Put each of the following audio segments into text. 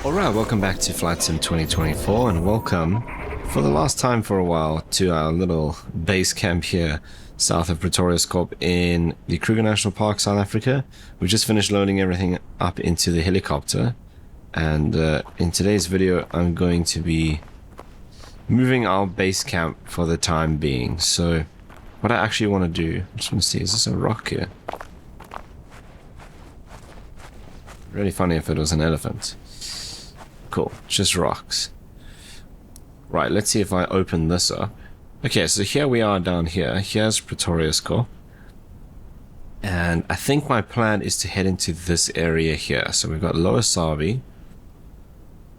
Alright, welcome back to Flight Sim 2024 and welcome for the last time for a while to our little base camp here south of Pretorius Corp in the Kruger National Park, South Africa. We just finished loading everything up into the helicopter, and in today's video I'm going to be moving our base camp for the time being. So what I actually want to do, I just want to see, is this a rock here? Really funny if it was an elephant. Cool, just rocks. Right, let's see if I open this up. Okay, so here we are down here. Here's Pretorius Corp. And I think my plan is to head into this area here. So we've got Lower Sabi,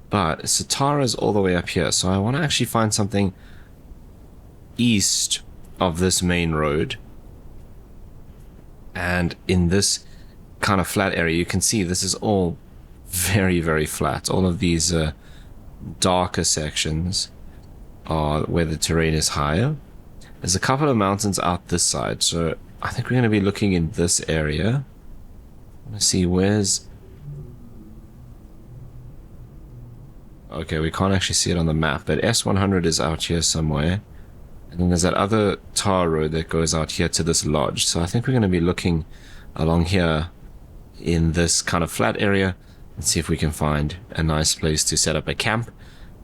but Satara's all the way up here. So I want to actually find something east of this main road. And in this kind of flat area, you can see this is all very, very flat. All of these darker sections are where the terrain is higher. There's a couple of mountains out this side, so I think we're going to be looking in this area. I want to see where's... Okay, we can't actually see it on the map, but S100 is out here somewhere. And then there's that other tar road that goes out here to this lodge. So I think we're going to be looking along here in this kind of flat area. Let's see if we can find a nice place to set up a camp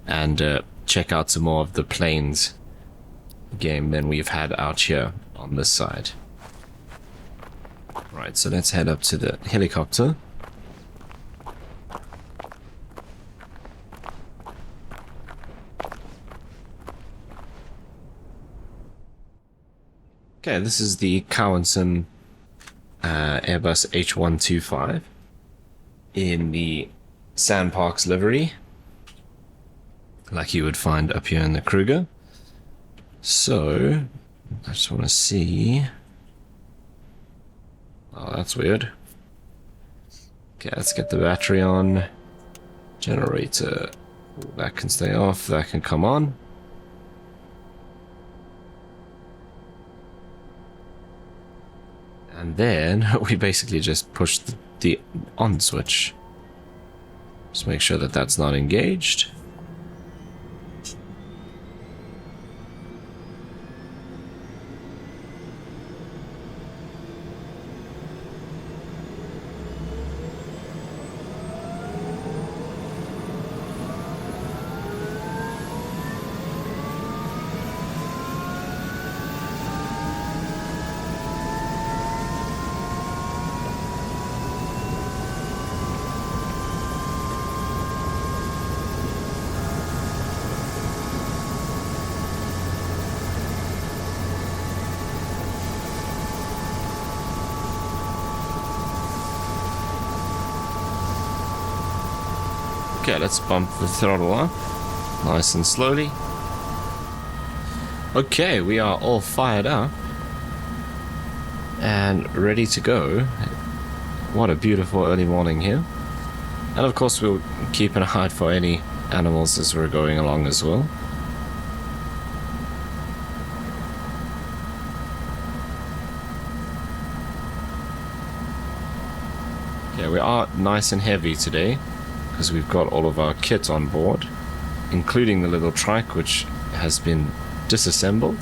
and check out some more of the plains game than we've had out here on this side. Right, so let's head up to the helicopter. Okay, this is the Cowanson Airbus H125 in the Sandparks livery, like you would find up here in the Kruger. So I just want to see. Oh, that's weird. Okay, let's get the battery on. Generator, that can stay off, that can come on. And then we basically just push the on switch. Just make sure that that's not engaged. Okay, let's bump the throttle up, nice and slowly. Okay, we are all fired up and ready to go. What a beautiful early morning here. And of course we'll keep an eye out for any animals as we're going along as well. Okay, we are nice and heavy today, because we've got all of our kit on board, including the little trike which has been disassembled.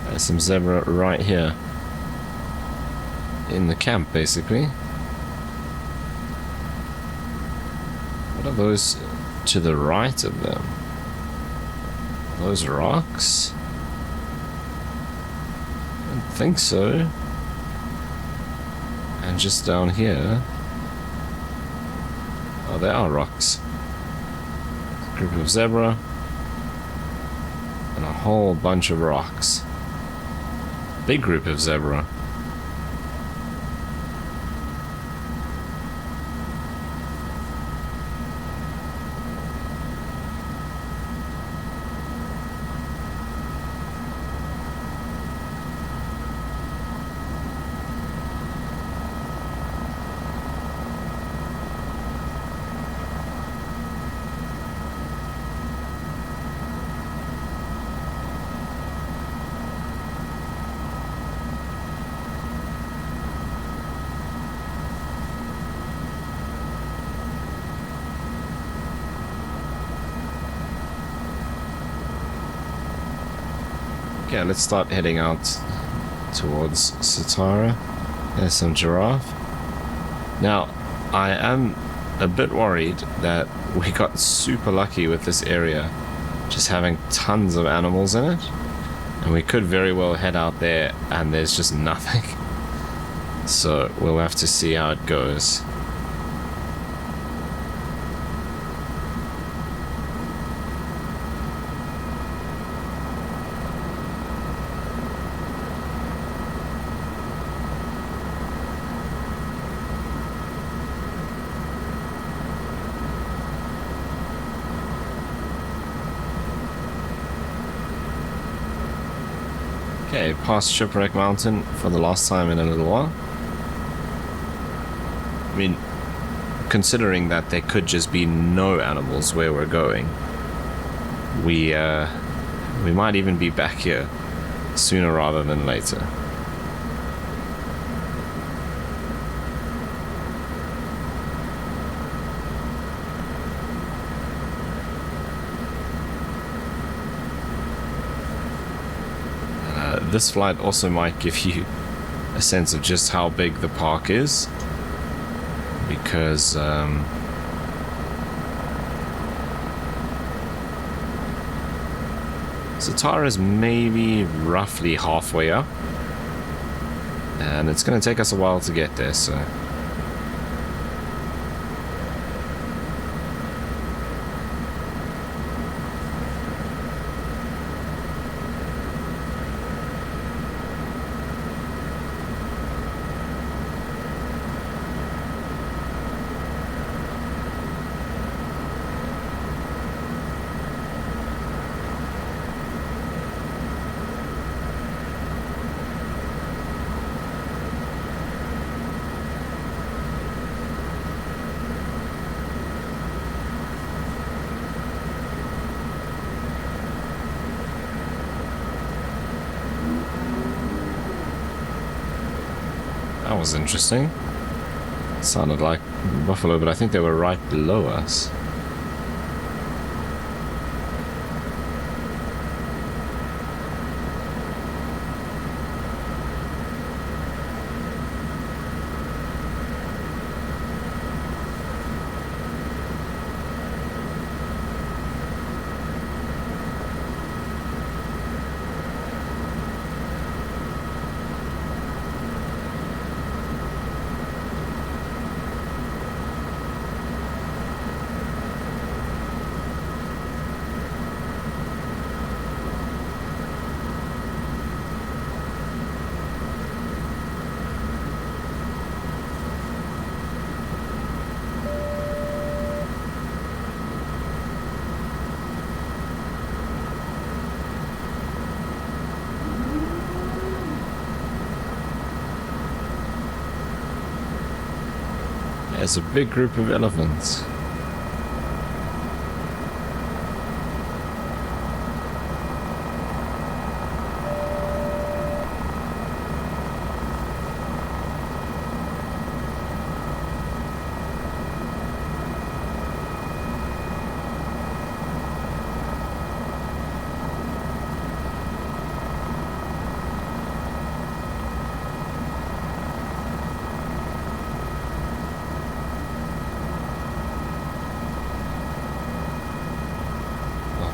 There's some zebra right here in the camp, basically. What are those to the right of them? Those rocks? I don't think so. And just down here... Oh, there are rocks. A group of zebra. And a whole bunch of rocks. Big group of zebra. Yeah, let's start heading out towards Satara. There's some giraffe. Now, I am a bit worried that we got super lucky with this area, just having tons of animals in it, and we could very well head out there and there's just nothing. So we'll have to see how it goes. Okay, past Shipwreck Mountain for the last time in a little while. I mean, considering that there could just be no animals where we're going, we might even be back here sooner rather than later. This flight also might give you a sense of just how big the park is, because Satara is maybe roughly halfway up, and it's going to take us a while to get there, so... That was interesting. Sounded like buffalo, but I think they were right below us. There's a big group of elephants.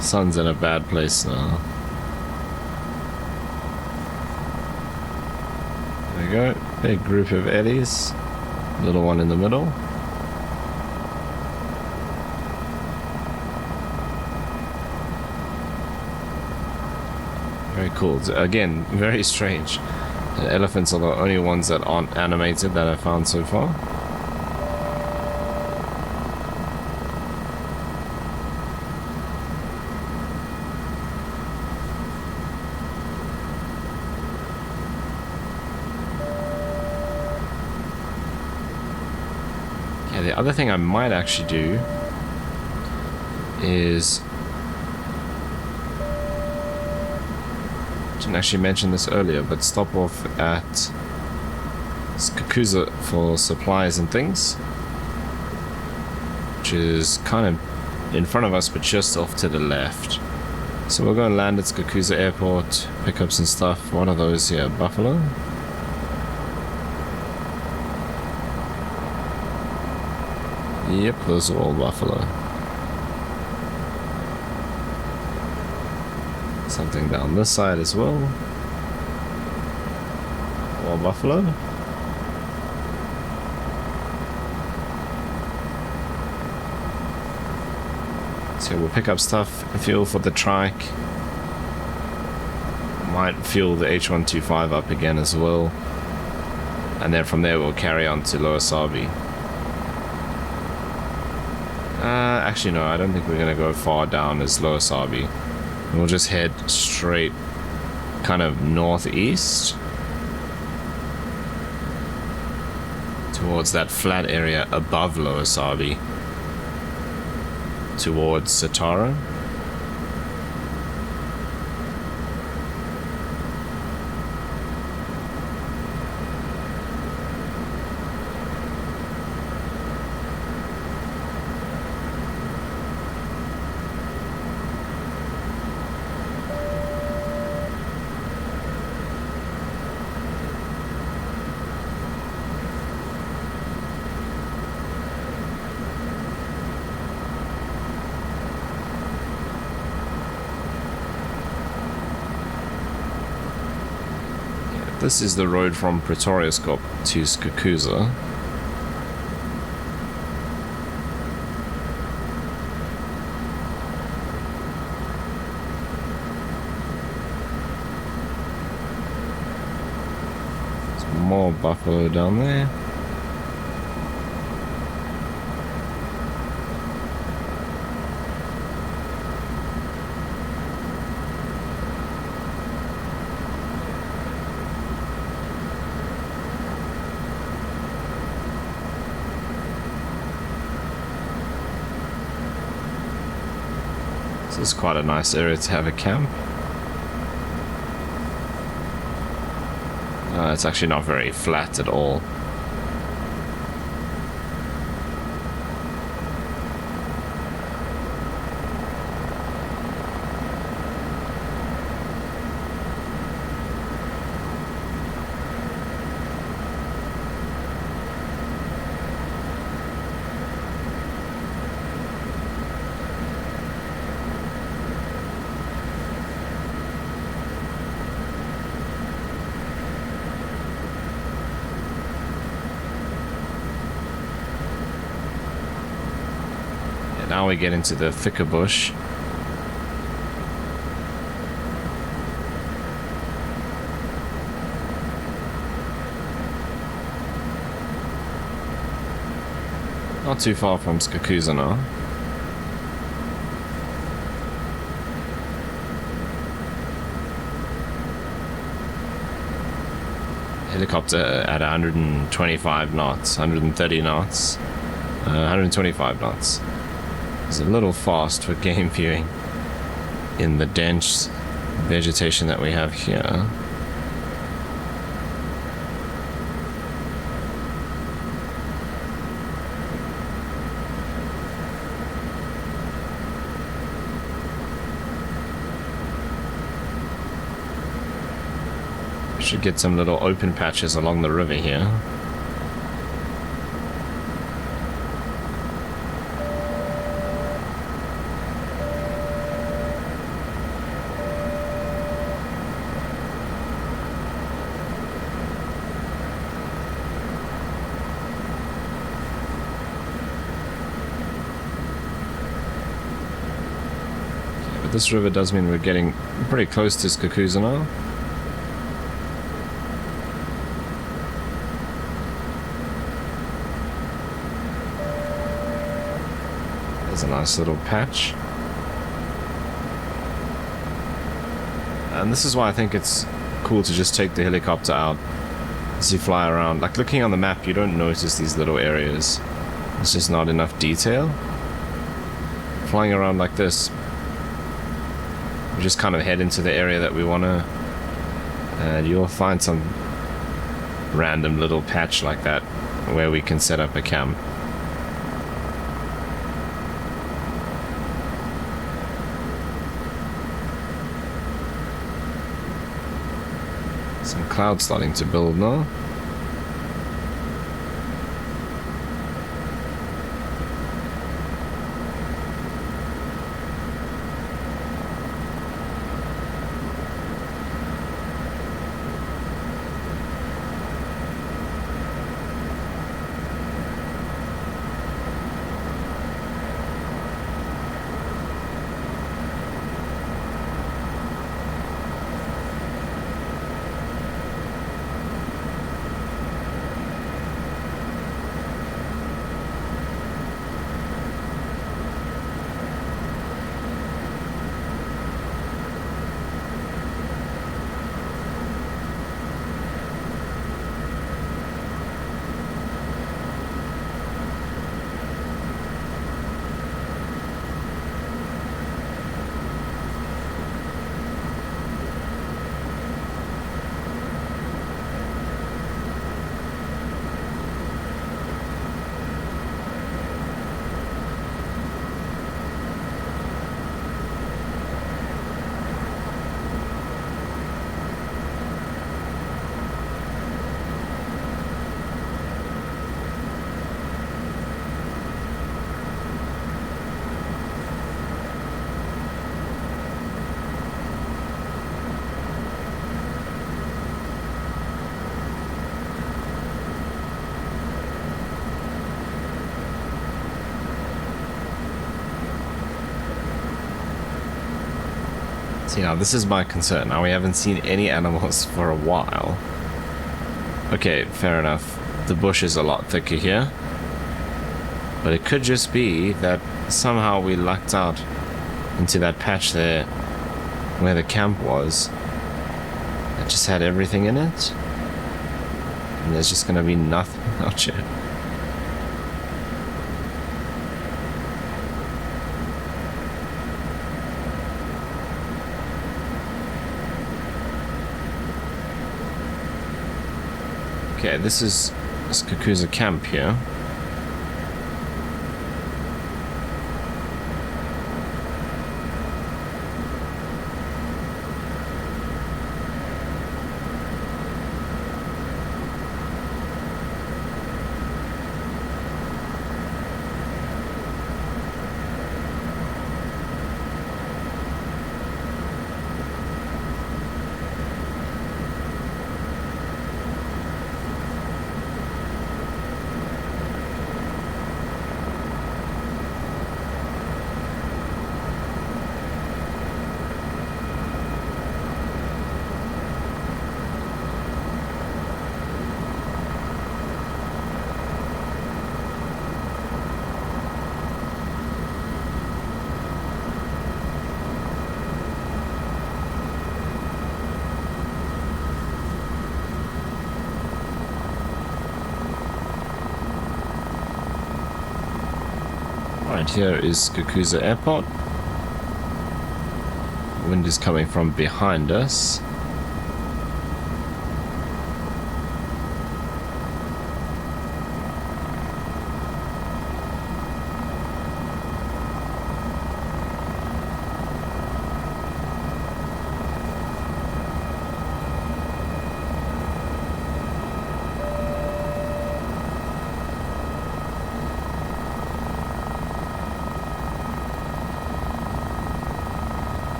Sun's in a bad place now. There we go. Big group of eddies. Little one in the middle. Very cool. Again, very strange. The elephants are the only ones that aren't animated that I've found so far. The other thing I might actually do is, didn't actually mention this earlier, but stop off at Kruger for supplies and things, which is kind of in front of us but just off to the left. So we'll go and land at Kruger Airport, pick up some stuff. What are those here? Buffalo? Yep, those are all buffalo. Something down this side as well. More buffalo. So we'll pick up stuff, fuel for the trike. Might fuel the H125 up again as well. And then from there we'll carry on to Lower Sabi. Actually no, I don't think we're going to go far down as Lower Sabi. We'll just head straight kind of northeast towards that flat area above Lower Sabi towards Satara. This is the road from Pretoriaskop to Kruger. Some more buffalo down there. This is quite a nice area to have a camp. It's actually not very flat at all. Now we get into the thicker bush. Not too far from Kruger now. Helicopter at 125 knots, 130 knots, 125 knots. It's a little fast for game viewing in the dense vegetation that we have here. Should get some little open patches along the river here. This river does mean we're getting pretty close to Kruger now. There's a nice little patch. And this is why I think it's cool to just take the helicopter out as you fly around. Like looking on the map, you don't notice these little areas. There's just not enough detail. Flying around like this, we just kind of head into the area that we want to, and you'll find some random little patch like that where we can set up a camp. Some clouds starting to build now. See, now this is my concern. Now we haven't seen any animals for a while. Okay, fair enough. The bush is a lot thicker here. But it could just be that somehow we lucked out into that patch there where the camp was. It just had everything in it. And there's just gonna be nothing out here. Okay, this is Kruger camp here. Right, here is Kruger Airport. Wind is coming from behind us.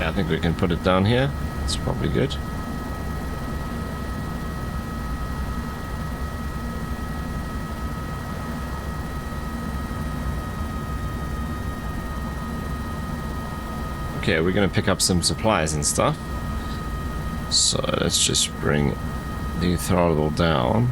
I think we can put it down here. It's probably good. Okay, we're gonna pick up some supplies and stuff. So let's just bring the throttle down.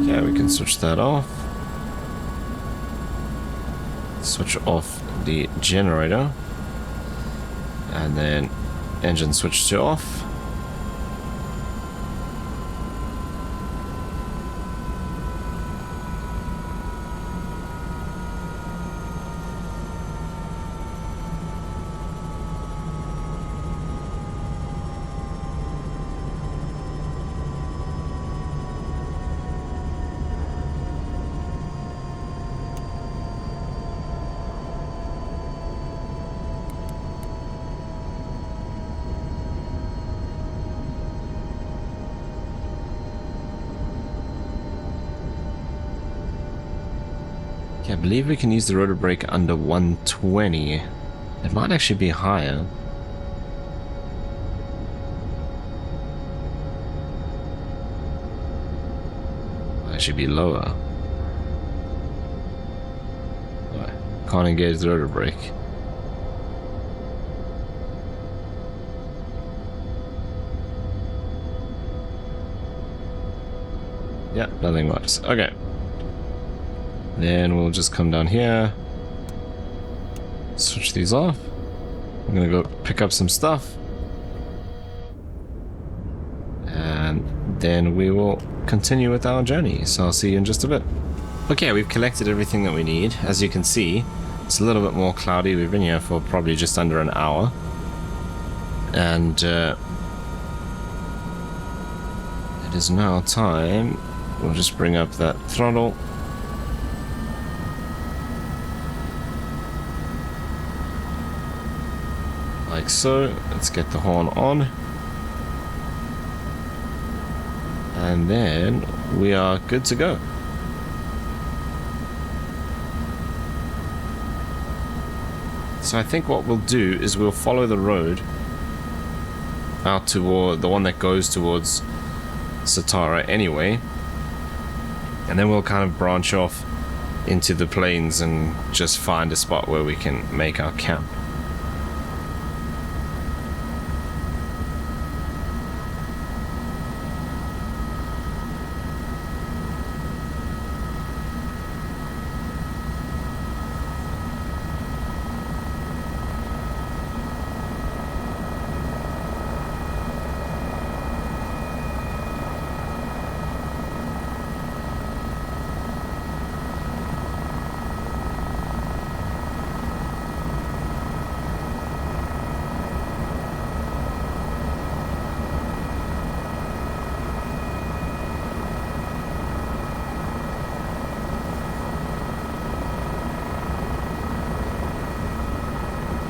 Okay, we can switch that off. Switch off the generator. And then engine switch to off. Okay, I believe we can use the rotor brake under 120. It might actually be higher. Might actually be lower. Oh, can't engage the rotor brake. Yeah, nothing works. Okay. Then we'll just come down here, switch these off. I'm gonna go pick up some stuff, and then we will continue with our journey. So I'll see you in just a bit. Okay, we've collected everything that we need. As you can see, it's a little bit more cloudy. We've been here for probably just under an hour, and it is now time. We'll just bring up that throttle. Like so. Let's get the horn on. And then we are good to go. So I think what we'll do is we'll follow the road out toward the one that goes towards Satara anyway. And then we'll kind of branch off into the plains and just find a spot where we can make our camp.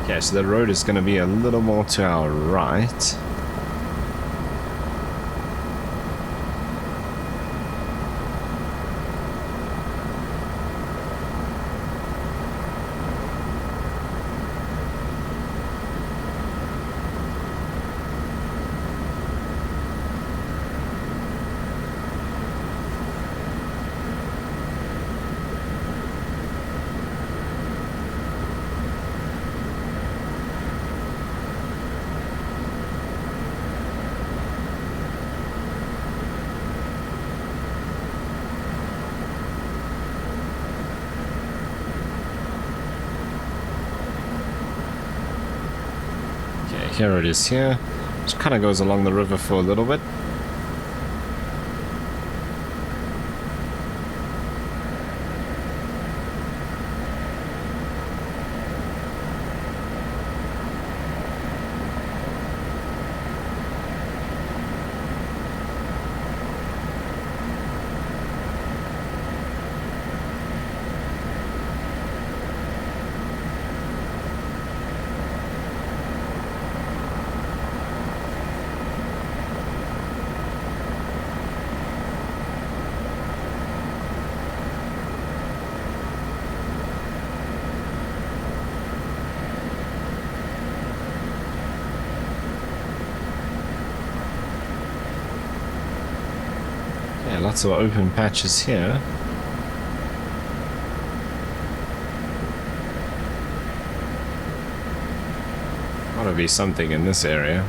Okay, so the road is going to be a little more to our right. Here it is here. Just kind of goes along the river for a little bit. lots of open patches here. Ought to be something in this area.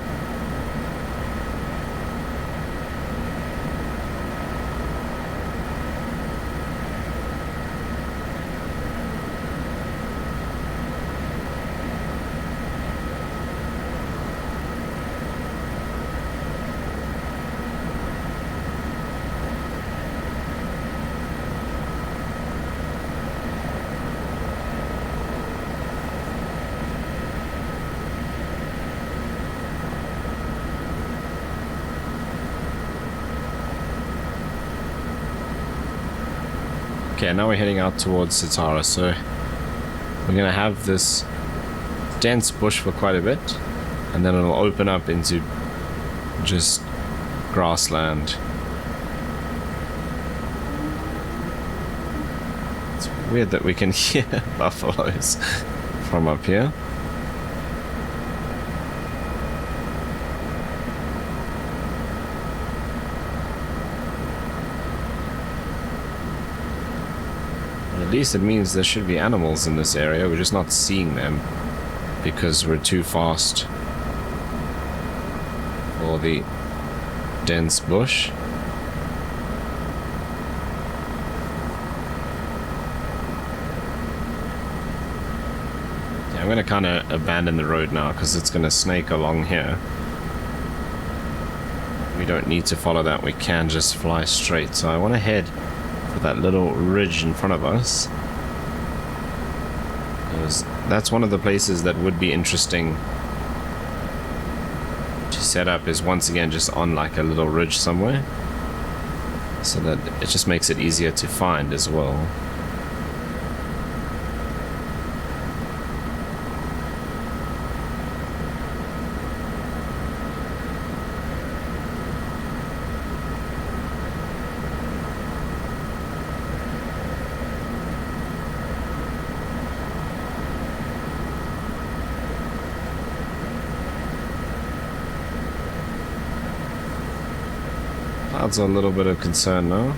Okay, now we're heading out towards Sitara, so we're gonna have this dense bush for quite a bit, and then it'll open up into just grassland. It's weird that we can hear buffaloes from up here. At least it means there should be animals in this area, we're just not seeing them because we're too fast for the dense bush. Yeah, I'm going to kind of abandon the road now because it's going to snake along here. We don't need to follow that, we can just fly straight, so I want to head that little ridge in front of us, because that's one of the places that would be interesting to set up, is once again just on like a little ridge somewhere, so that it just makes it easier to find as well. Clouds are a little bit of concern now.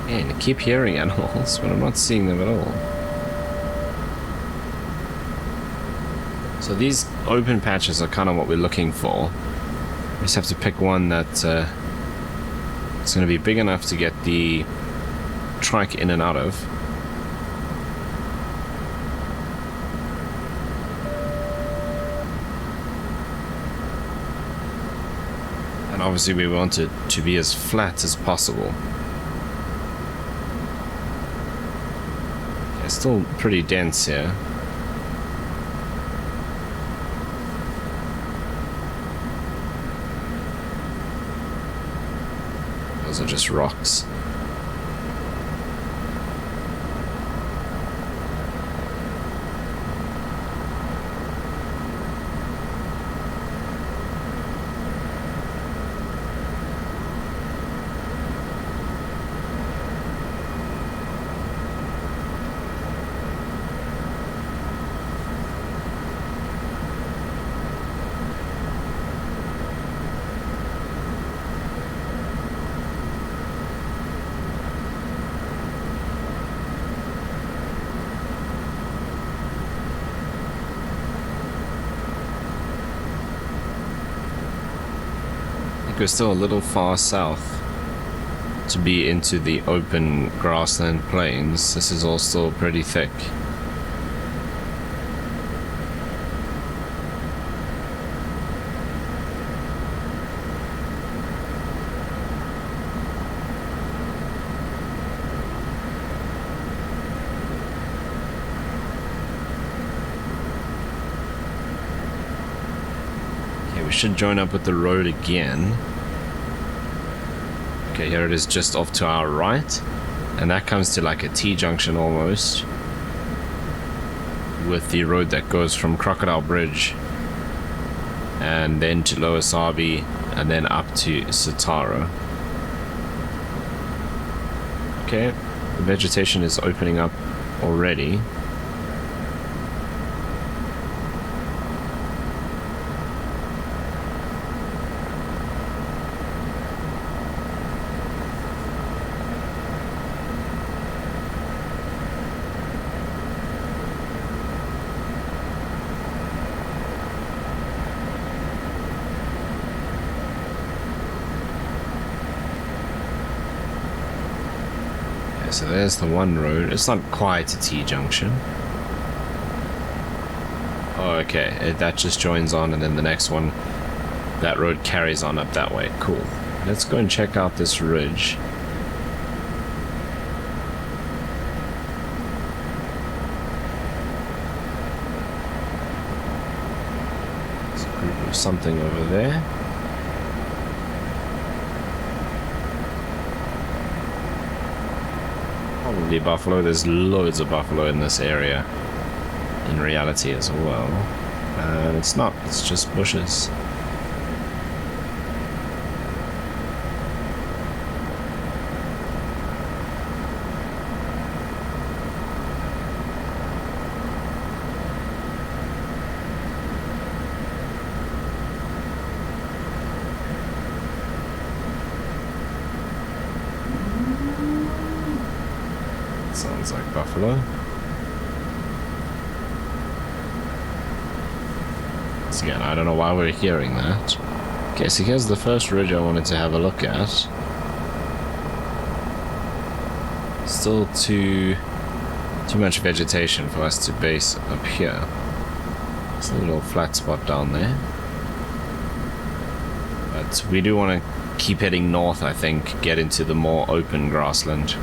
Man, I keep hearing animals, but I'm not seeing them at all. So these open patches are kind of what we're looking for. We just have to pick one that it's going to be big enough to get the trike in and out of. And obviously we want it to be as flat as possible. It's still pretty dense here. Those are just rocks. like we're still a little far south to be into the open grassland plains. This is all still pretty thick. We should join up with the road again. Okay, here it is just off to our right. And that comes to like a T-junction almost. With the road that goes from Crocodile Bridge. And then to Lower Sabi. And then up to Satara. Okay, the vegetation is opening up already. So there's the one road. It's not quite a T-junction. Oh, okay. That just joins on, and then the next one, that road carries on up that way. Cool. Let's go and check out this ridge. There's a group of something over there. Probably buffalo. There's loads of buffalo in this area in reality as well, and it's not, it's just bushes. Sounds like buffalo. Once again, I don't know why we're hearing that. Okay, so here's the first ridge I wanted to have a look at. Still too much vegetation for us to base up here. There's a little flat spot down there. But we do want to keep heading north, I think, get into the more open grassland.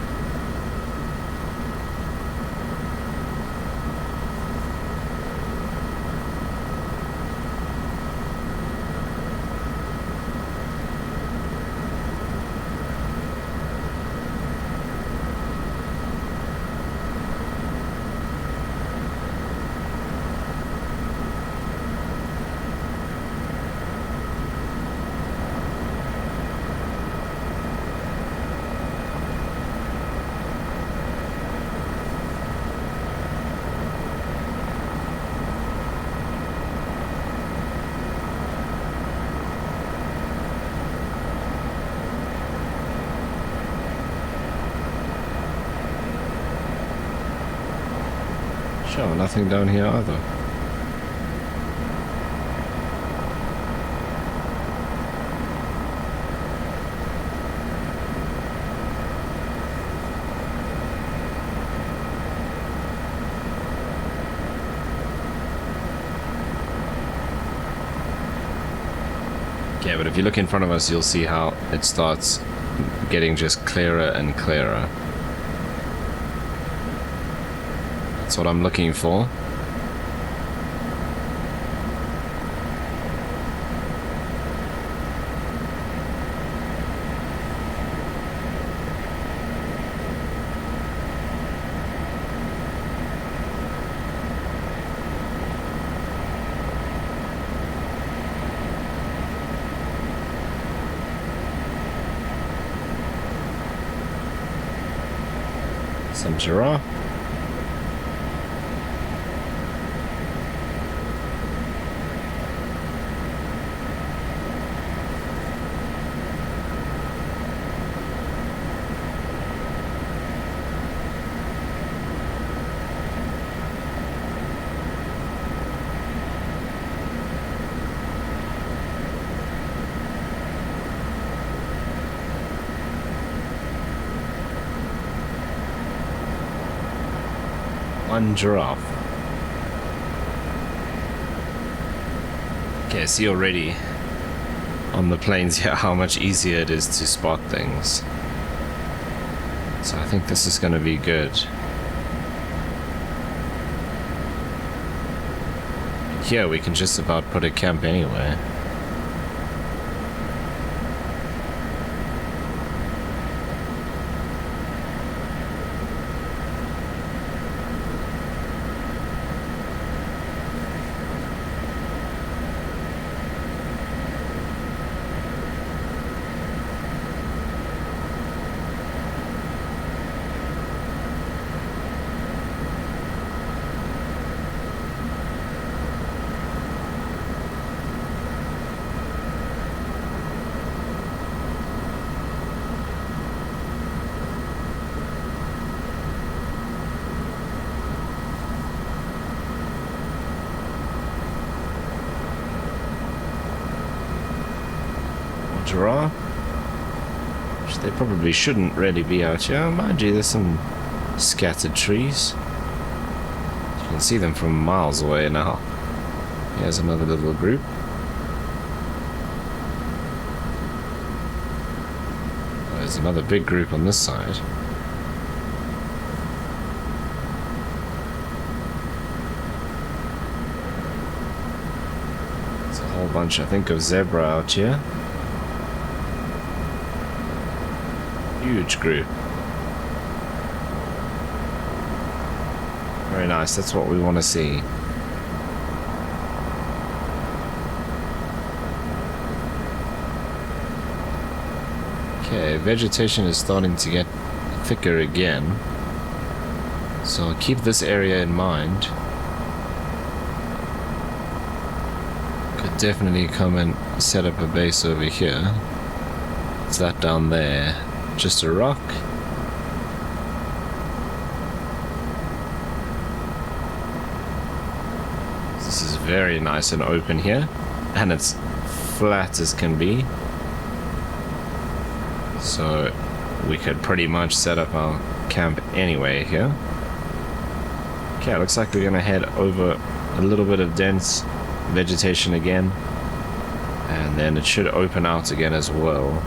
Sure, nothing down here either. Okay, but if you look in front of us, you'll see how it starts getting just clearer and clearer. That's what I'm looking for. Some giraffe. One giraffe. Okay, I see already on the plains here how much easier it is to spot things. So I think this is going to be good. Here we can just about put a camp anywhere. Giraffe, which they probably shouldn't really be out here. Mind you, there's some scattered trees. You can see them from miles away now. Here's another little group. There's another big group on this side. There's a whole bunch, I think, of zebra out here. Huge group. Very nice, that's what we want to see. Okay, vegetation is starting to get thicker again. So keep this area in mind. Could definitely come and set up a base over here. It's that down there. Just a rock. This is very nice and open here, and it's flat as can be, so we could pretty much set up our camp anyway here. Okay, it looks like we're gonna head over a little bit of dense vegetation again, and then it should open out again as well.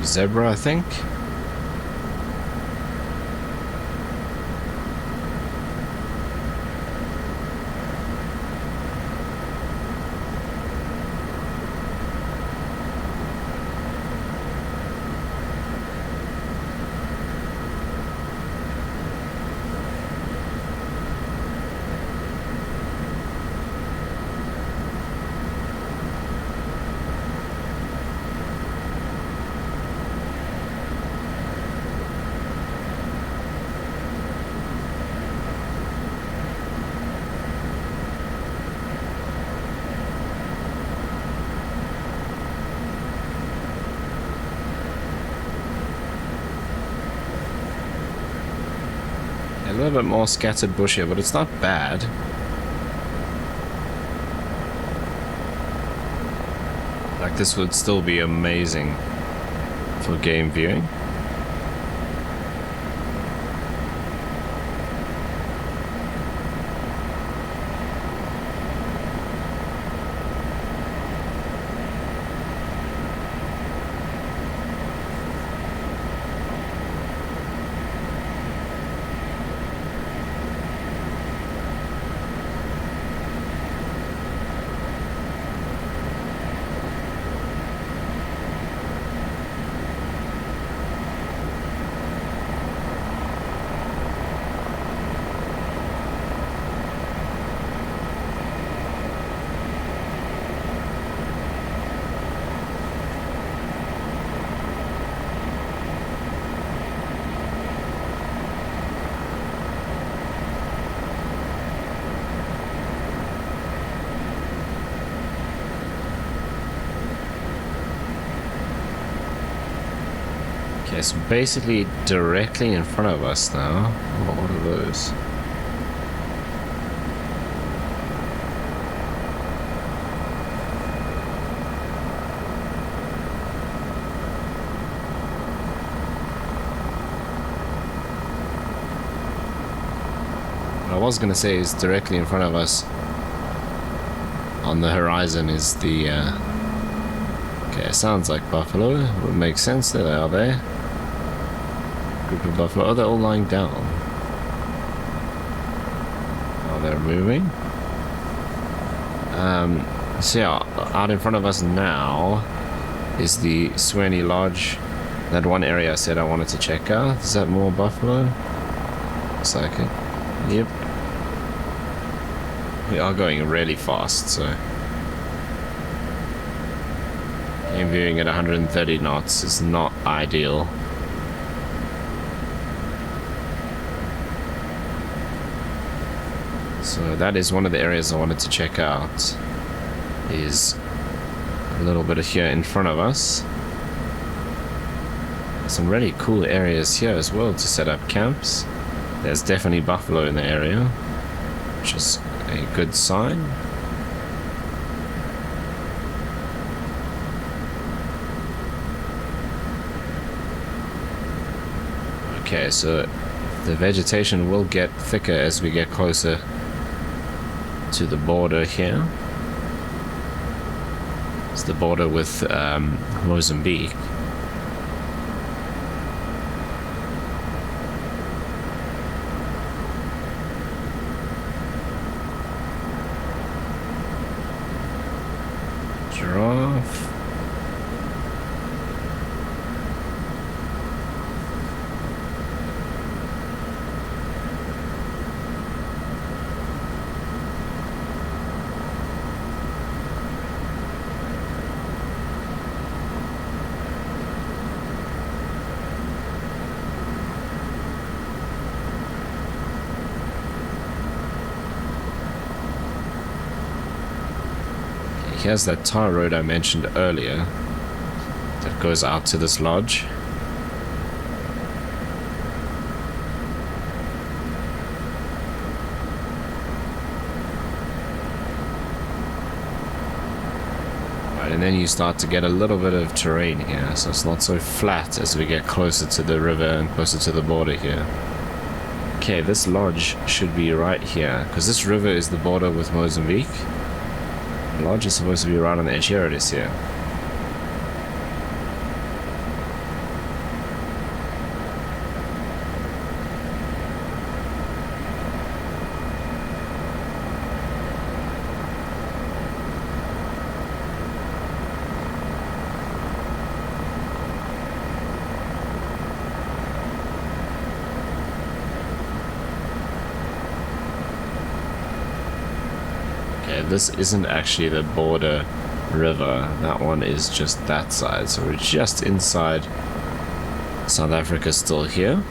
Zebra, I think. A little bit more scattered bush here, but it's not bad. Like, this would still be amazing for game viewing. Okay, so basically directly in front of us now. Oh, what are those? What I was going to say is directly in front of us on the horizon is the... okay, sounds like buffalo. Would make sense. There they are there. Group of buffalo. Oh, they're all lying down. Oh, they're moving. So yeah, out in front of us now is the Swaney Lodge. That one area I said I wanted to check out. Is that more buffalo? Looks like it. Yep. We are going really fast, so... game viewing at 130 knots is not ideal. So that is one of the areas I wanted to check out, is a little bit of here in front of us. Some really cool areas here as well to set up camps. There's definitely buffalo in the area, which is a good sign. Okay, so the vegetation will get thicker as we get closer to the border here. It's the border with Mozambique. Giraffe. Here's that tar road I mentioned earlier that goes out to this lodge. Right, and then you start to get a little bit of terrain here, so it's not so flat as we get closer to the river and closer to the border here. Okay, this lodge should be right here, because this river is the border with Mozambique. The lodge is supposed to be right on the edge. Here it is here. This isn't actually the border river. That one is just that side. So we're just inside South Africa still here.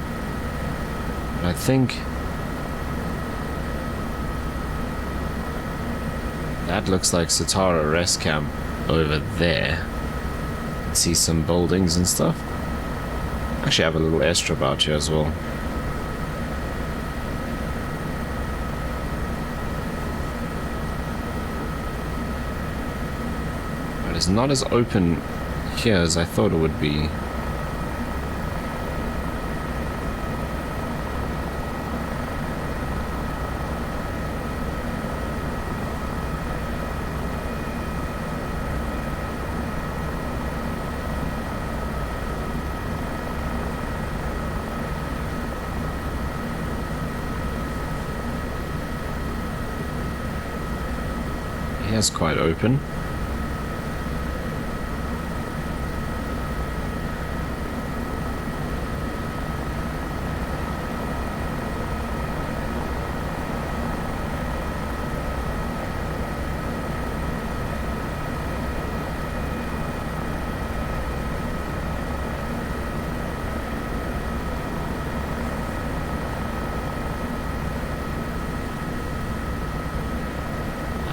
But I think that looks like Satara Rest Camp over there. See some buildings and stuff. Actually, I have a little airstrip out here as well. It's not as open here as I thought it would be. Here's quite open.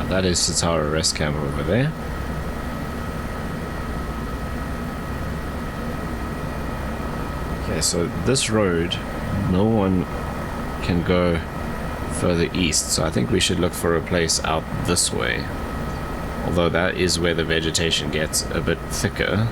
That is Satara Rest Camp over there. Okay, so this road, no one can go further east, so I think we should look for a place out this way. Although that is where the vegetation gets a bit thicker.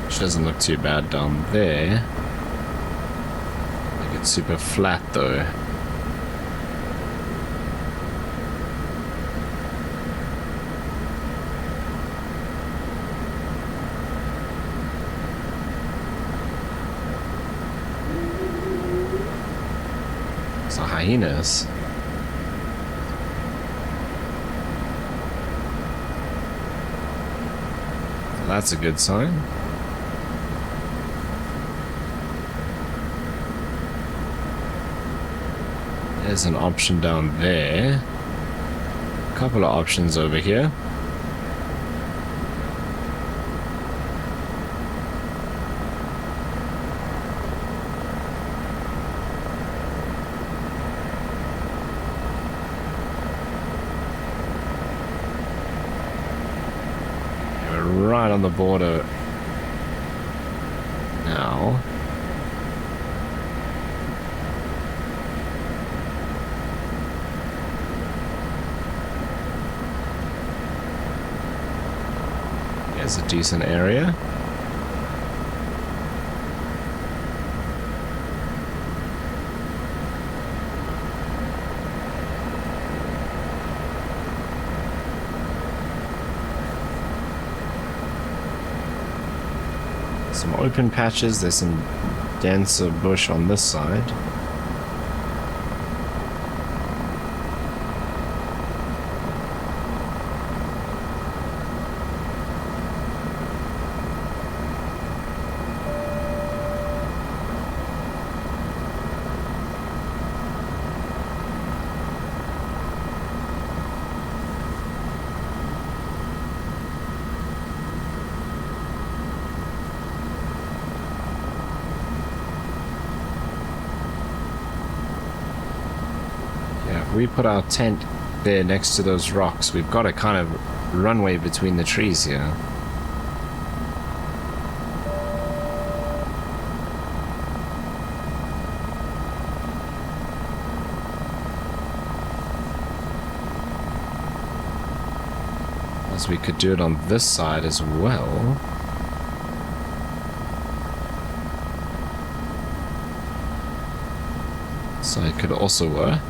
Which doesn't look too bad down there. Like it's super flat though. It's a hyenas. That's a good sign. There's an option down there. A couple of options over here. We're right on the border now. It's a decent area. Some open patches, there's some denser bush on this side. We put our tent there next to those rocks. We've got a kind of runway between the trees here. As we could do it on this side as well. So it could also work.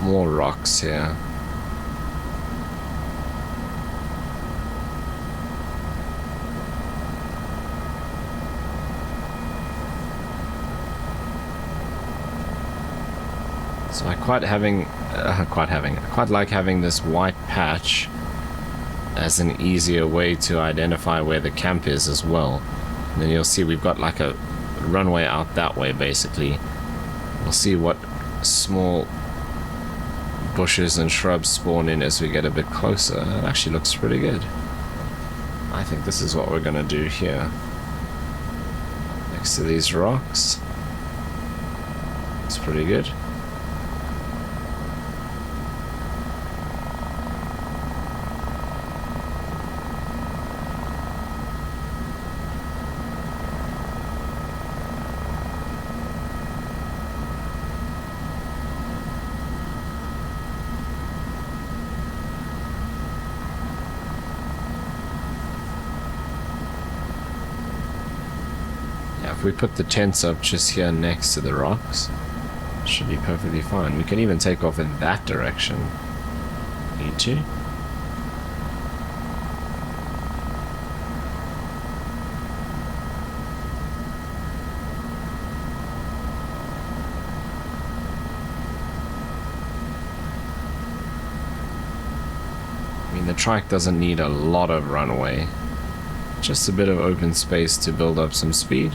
More rocks here. So I quite like having this white patch as an easier way to identify where the camp is as well. And then you'll see we've got like a runway out that way basically. We'll see what small bushes and shrubs spawn in as we get a bit closer. It actually looks pretty good. I think this is what we're gonna do here. Next to these rocks. It's pretty good. If we put the tents up just here next to the rocks, Should be perfectly fine. We can even take off in that direction. Need to. I mean, the trike doesn't need a lot of runway. Just a bit of open space to build up some speed.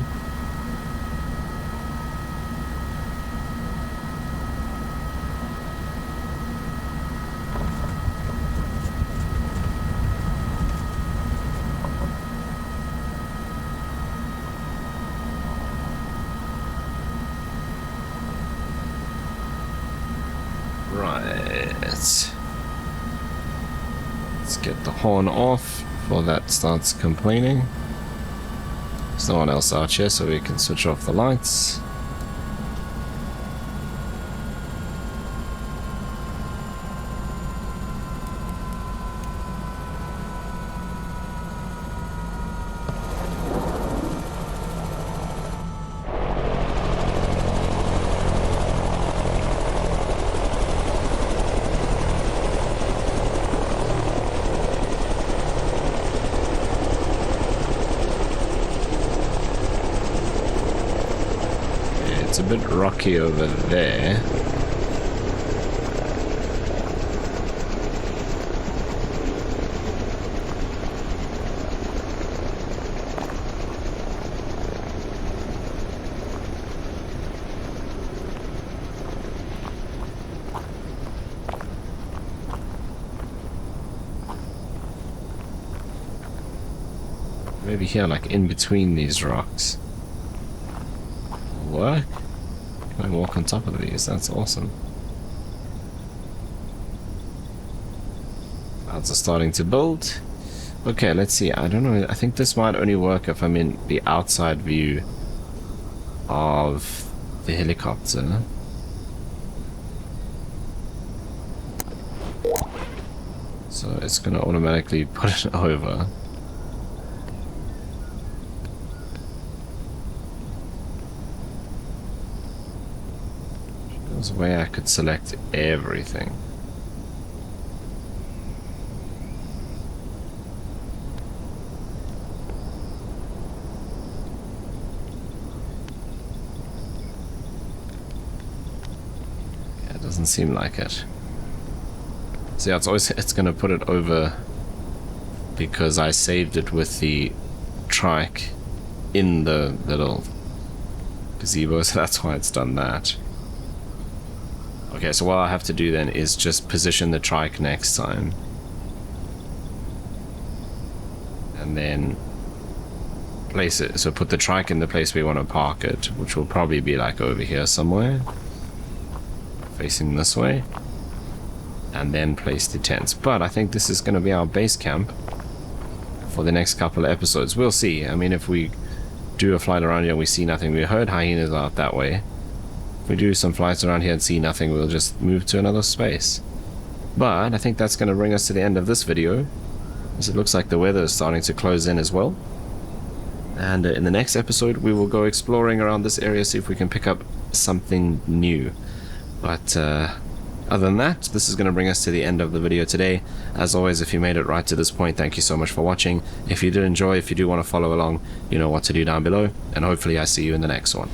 Right. Let's get the horn off before that starts complaining. There's no one else out here, so we can switch off the lights. It's a bit rocky over there. Maybe here, like in between these rocks. Work? Can I walk on top of these? That's awesome. Clouds are starting to build. Okay, let's see. I don't know. I think this might only work if I'm in the outside view of the helicopter. So it's going to automatically put it over. There's a way I could select everything. Yeah, it doesn't seem like it. So yeah, it's gonna put it over because I saved it with the trike in the little gazebo, so that's why it's done that. Okay, so what I have to do then is just position the trike next time. And then place it. So put the trike in the place we want to park it, which will probably be like over here somewhere. Facing this way. And then place the tents. But I think this is going to be our base camp for the next couple of episodes. We'll see. I mean, if we do a flight around here and we see nothing, we heard hyenas out that way. If we do some flights around here and see nothing, we'll just move to another space. But I think that's going to bring us to the end of this video, as it looks like the weather is starting to close in as well. And in the next episode, we will go exploring around this area, see if we can pick up something new. But other than that, this is going to bring us to the end of the video today. As always, if you made it right to this point, thank you so much for watching. If you did enjoy, if you do want to follow along, you know what to do down below. And hopefully I see you in the next one.